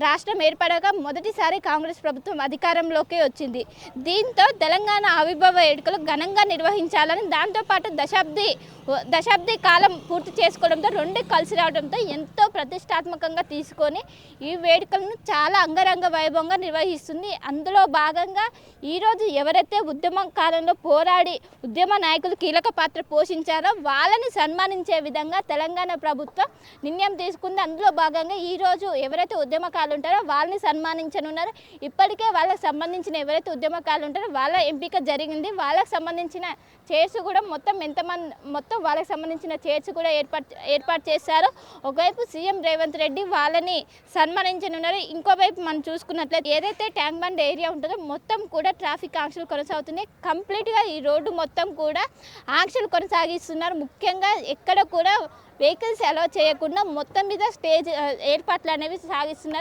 రాష్ట్రం ఏర్పడక మొదటిసారి కాంగ్రెస్ ప్రభుత్వం అధికారంలోకి వచ్చింది. దీంతో తెలంగాణ ఆవిర్భావ వేడుకలు ఘనంగా నిర్వహించాలని, దాంతోపాటు దశాబ్ది కాలం పూర్తి చేసుకోవడంతో రెండు కలిసి రావడంతో ఎంతో ప్రతిష్టాత్మకంగా తీసుకొని ఈ వేడుకలను చాలా అంగరంగ వైభవంగా నిర్వహిస్తుంది. అందులో భాగంగా ఈరోజు ఎవరైతే ఉద్యమం కాలంలో పోరాడి ఉద్యమ నాయకులు కీలక పాత్ర పోషించారో వాళ్ళని సన్మానించే విధంగా తెలంగాణ ప్రభుత్వం నిర్ణయం తీసుకుంది. అందులో భాగంగా ఈరోజు ఎవరైతే ఉద్యమకారులు ఉంటారో వాళ్ళని సన్మానించనున్నారు. ఇప్పటికే వాళ్ళకి సంబంధించిన ఎవరైతే ఉద్యమకారులు ఉంటారో వాళ్ళ ఎంపిక జరిగింది. వాళ్ళకి సంబంధించిన చైర్స్ కూడా మొత్తం వాళ్ళకి సంబంధించిన చైర్స్ కూడా ఏర్పాటు చేశారు. ఒకవైపు సీఎం రేవంత్ రెడ్డి వాళ్ళని సన్మానించనున్నారు. ఇంకోవైపు మనం చూసుకున్నట్లయితే ఏదైతే ట్యాంక్ బండ్ ఏరియా ఉంటుందో మొత్తం కూడా ట్రాఫిక్ ఆంక్షలు కొనసాగుతున్నాయి. కంప్లీట్గా ఈ రోడ్డు మొత్తం కూడా ఆంక్షలు కొనసాగిస్తున్నారు. ముఖ్యంగా ఎక్కడ కూడా వెహికల్స్ అలౌ చేయకుండా మొత్తం మీద స్టేజ్ ఏర్పాట్లు అనేవి సాగిస్తున్నారు.